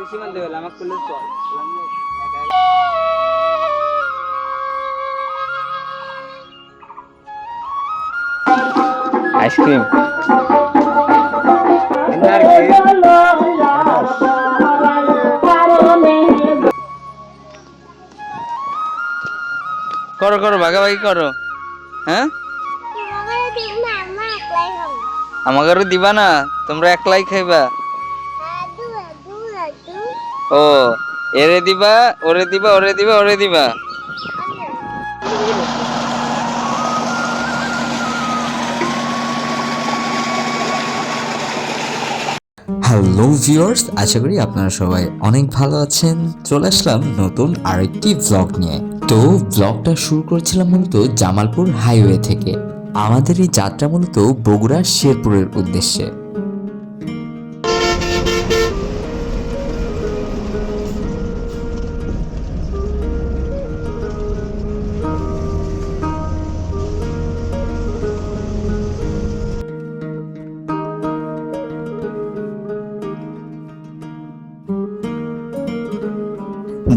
বেশি মানতে হলে আমাকে করলে চল আইসক্রিম করো করো ভাগাভাগি করো। হ্যাঁ আমাকে দিবা না, তোমরা একলাই খাইবা। ও এরে দিবা, ওরে দিবা, ওরে দিবা, ওরে দিবা। হ্যালো ভিউয়ার্স, আশা করি আপনারা সবাই অনেক ভালো আছেন। চলে আসলাম নতুন আরেকটি ব্লগ নিয়ে। তো ব্লগটা শুরু করেছিলাম মূলত জামালপুর হাইওয়ে থেকে। আমাদের এই যাত্রা মূলত বগুড়া শেরপুরের উদ্দেশ্যে।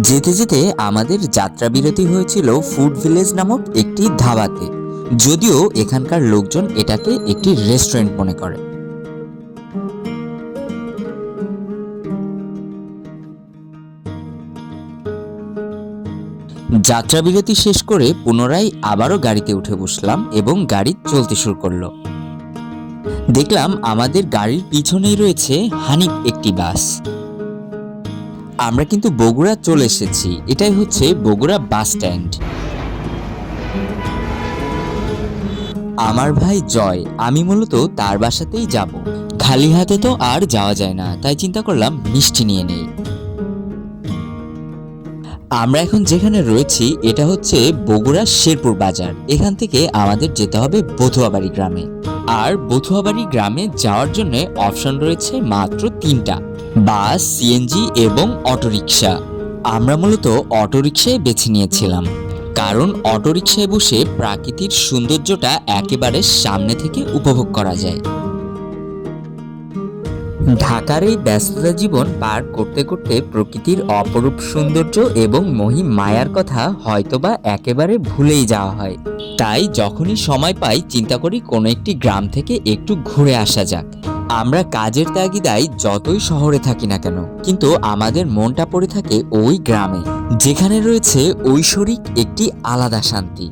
যেতে যেতে আমাদের যাত্রা বিরতি হয়েছিল ফুড ভিলেজ নামক একটি ধাবাতে। যদিও এখানকার লোকজন এটাকে একটি রেস্টুরেন্ট মনে করে। যাত্রা বিরতি শেষ করে পুনরায় আবারও গাড়িতে উঠে বসলাম এবং গাড়ি চলতে শুরু করলো। দেখলাম আমাদের গাড়ির পিছনেই রয়েছে হানিফ একটি বাস। আমরা কিন্তু বগুড়া চলে এসেছি। এটাই হচ্ছে বগুড়া বাস স্ট্যান্ড। আমার ভাই জয়, আমি মূলত তার বাসাতেই যাব। খালি হাতে তো আর যাওয়া যায় না, তাই চিন্তা করলাম মিষ্টি নিয়ে নেই। আমরা এখন যেখানে রয়েছি এটা হচ্ছে বগুড়া শেরপুর বাজার। এখান থেকে আমাদের যেতে হবে বথুয়াবাড়ি গ্রামে। আর বথুয়াবাড়ি গ্রামে যাওয়ার জন্য অপশন রয়েছে মাত্র 3টা: বাস, সিএনজি এবং অটোরিকশা। আমরা মূলত অটোরিকশায় বেছে নিয়েছিলাম, কারণ অটোরিকশায় বসে প্রাকৃতিক সৌন্দর্যটা একেবারে সামনে থেকে উপভোগ করা যায়। ঢাকার এই ব্যস্ততা জীবন পার করতে করতে প্রকৃতির অপরূপ সৌন্দর্য এবং মহিম মায়ার কথা হয়তোবা একেবারে ভুলেই যাওয়া হয়। তাই যখনই সময় পাই চিন্তা করি কোনো একটি গ্রাম থেকে একটু ঘুরে আসা যাক। আমরা কাজের তাগিদায় যতই শহরে থাকি না কেন, কিন্তু আমাদের মনটা পড়ে থাকে ওই গ্রামে, যেখানে রয়েছে ঐশ্বরিক একটি আলাদা শান্তি।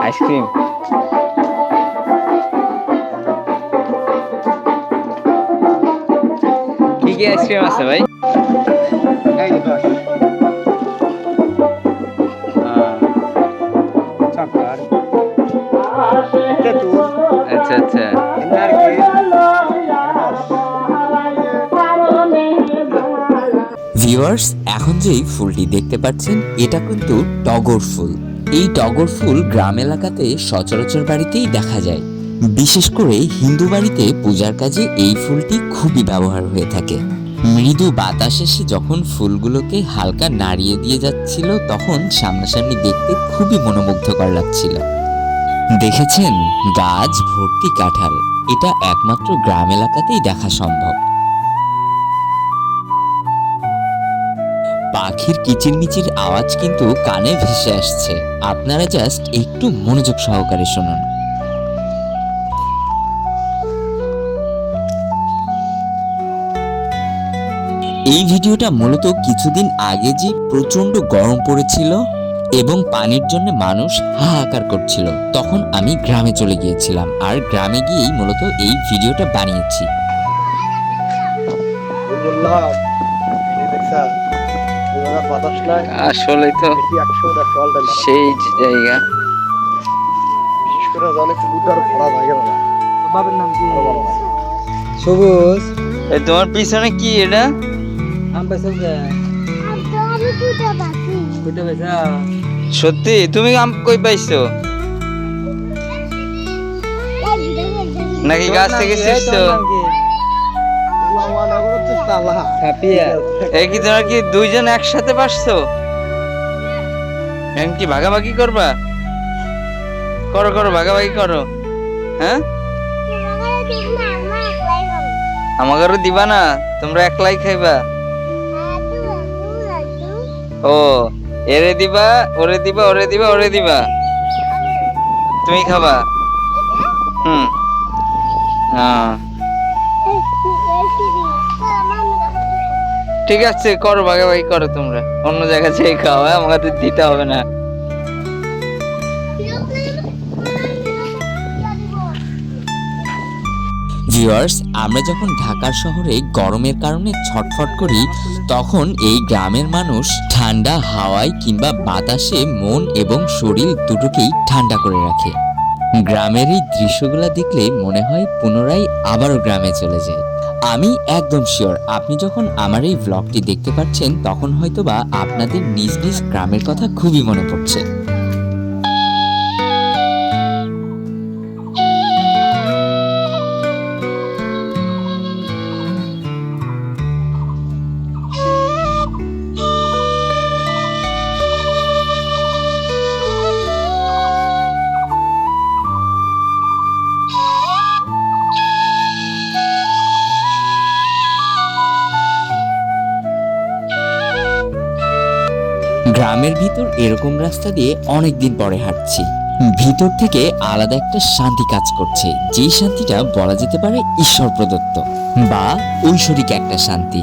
আইসক্রিম কি কি আইসক্রিম আছে ভাই? আচ্ছা আচ্ছা। ভিউয়ার্স, এখন যেই ফুলটি দেখতে পাচ্ছেন এটা কিন্তু টগর ফুল। এই টগর ফুল গ্রাম এলাকাতে সচরাচর বাড়িতেই দেখা যায়। বিশেষ করে হিন্দু বাড়িতে পূজার কাজে এই ফুলটি খুবই ব্যবহার হয়ে থাকে। মৃদু বাতাস এসে যখন ফুলগুলোকে হালকা নাড়িয়ে দিয়ে যাচ্ছিল তখন সামনাসামনি দেখতে খুবই মনোমুগ্ধকর লাগছিল। দেখেছেন, গাছ ভর্তি কাঁঠাল। এটা একমাত্র গ্রাম এলাকাতেই দেখা সম্ভব। পাখির কিচিরমিচির আওয়াজ কিন্তু কানে ভেসে আসছে। আপনারা জাস্ট একটু মনোযোগ সহকারে শুনুন। এই ভিডিওটা মূলত কিছুদিন আগে যে প্রচন্ড গরম পড়েছিল এবং পানির জন্য মানুষ হাহাকার করছিল, তখন আমি গ্রামে চলে গিয়েছিলাম। আর গ্রামে গিয়েই মূলত এই ভিডিওটা বানিয়েছি। আসলে তো সেই জায়গা। বাবার নাম কি? সবুজ। তোমার পিছনে কি এটা? আম পাইছো কে? কুটা পাইছা? সত্যি তুমি আম কই পাইছো? নাকি গাছ থেকে ছিঁড়ছো? ছাপিয়া এই কি তোমরা কি দুইজন একসাথে পারছো? এখন কি ভাগাভাগি করবা? করো করো, ভাগাভাগি করো। হ্যাঁ, আমাদেরও দিবা না? তোমরা একলাই খাইবা? ও, এরে দিবা, ওরে দিবা, ওরে দিবা, ওরে দিবা, তুমি খাবা? হুম, হ্যাঁ ঠিক আছে, করো ভাগাভাগি করো। তোমরা অন্য জায়গায় যেয়ে খাও, আমাদের দিতে হবে না। ভিউয়ার্স, আমরা যখন ঢাকার শহরে গরমের কারণে ছটফট করি, তখন এই গ্রামের মানুষ ঠান্ডা হাওয়ায় কিংবা বাতাসে মন এবং শরীর দুটোকেই ঠান্ডা করে রাখে। গ্রামের এই দৃশ্যগুলো দেখলে মনে হয় পুনরায় আবারও গ্রামে চলে যায়। আমি একদম শিওর আপনি যখন আমার এই ব্লগটি দেখতে পাচ্ছেন, তখন হয়তোবা আপনাদের নিজ নিজ গ্রামের কথা খুবই মনে পড়ছে। গ্রামের ভিতর এরকম রাস্তা দিয়ে অনেকদিন পরে হাঁটছি। ভিতর থেকে আলাদা একটা শান্তি কাজ করছে, যেই শান্তিটা বলা যেতে পারে ঈশ্বর প্রদত্ত বা ঐশ্বরিক একটা শান্তি।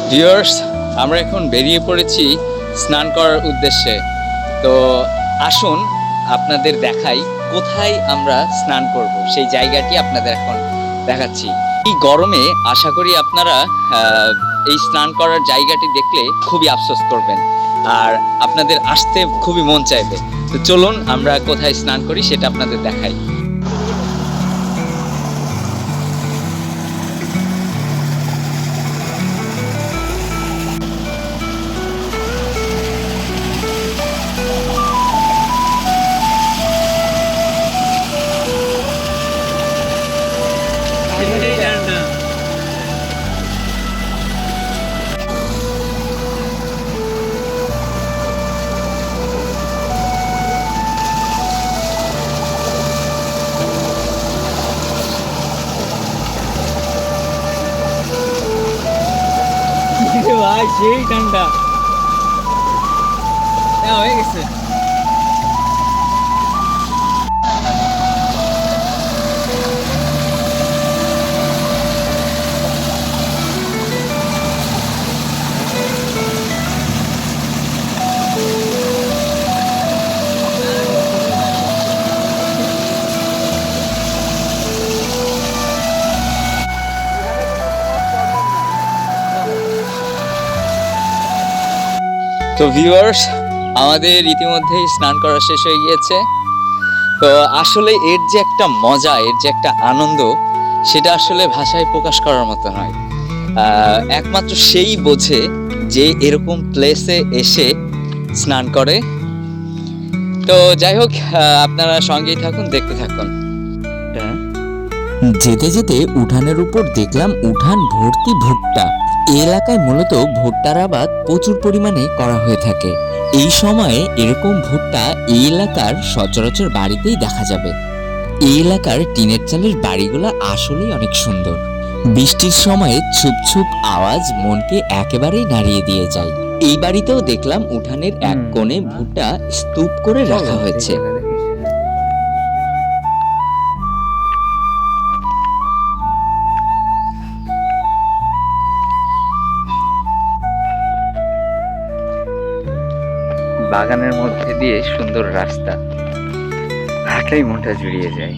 ভিউয়ার্স, আমরা এখন বেরিয়ে পড়েছি স্নান করার উদ্দেশ্যে। তো আসুন আপনাদের দেখাই কোথায় আমরা স্নান করব, সেই জায়গাটি আপনাদের এখন দেখাচ্ছি। এই গরমে আশা করি আপনারা এই স্নান করার জায়গাটি দেখলে খুবই আফসোস করবেন আর আপনাদের আসতে খুবই মন চাইবে। তো চলুন আমরা কোথায় স্নান করি সেটা আপনাদের দেখাই। ভাই সেই ঠান্ডা হয়ে গেছে। তো ভিউয়ার্স, আমাদের ইতিমধ্যেই স্নান করা শেষ হয়ে গিয়েছে। তো আসলে এর যে একটা মজা, এর যে একটা আনন্দ, সেটা আসলে ভাষায় প্রকাশ করার মতো নয়। একমাত্র সেই বোঝে যে এরকম প্লেসে এসে স্নান করে। তো যাই হোক, আপনারা সঙ্গেই থাকুন, দেখতে থাকুন। যেতে যেতে উঠানের উপর দেখলাম উঠান ভর্তি ভুট্টা। এই এলাকায় মূলত ভুট্টার আবাদ প্রচুর পরিমাণে করা হয়ে থাকে। এই সময়ে এরকম ভুট্টা এই এলাকার সচরাচর বাড়িতেই দেখা যাবে। এই এলাকার টিনের চালের বাড়িগুলো আসলেই অনেক সুন্দর। বৃষ্টির সময়ে ছুপ ছুপ আওয়াজ মনকে একেবারেই নাড়িয়ে দিয়ে যায়। এই বাড়িতেও দেখলাম উঠানের এক কোণে ভুট্টা স্তূপ করে রাখা হয়েছে। বাগানের মধ্যে দিয়ে সুন্দর রাস্তা, হাঁটলেই মনটা জুড়িয়ে যায়।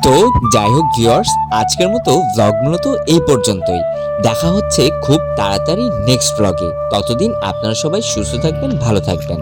তো যাই হোক ভিউয়ার্স, আজকের মতো ব্লগ মূলত এই পর্যন্তই। দেখা হচ্ছে খুব তাড়াতাড়ি নেক্সট ব্লগে। ততদিন আপনারা সবাই সুস্থ থাকবেন, ভালো থাকবেন।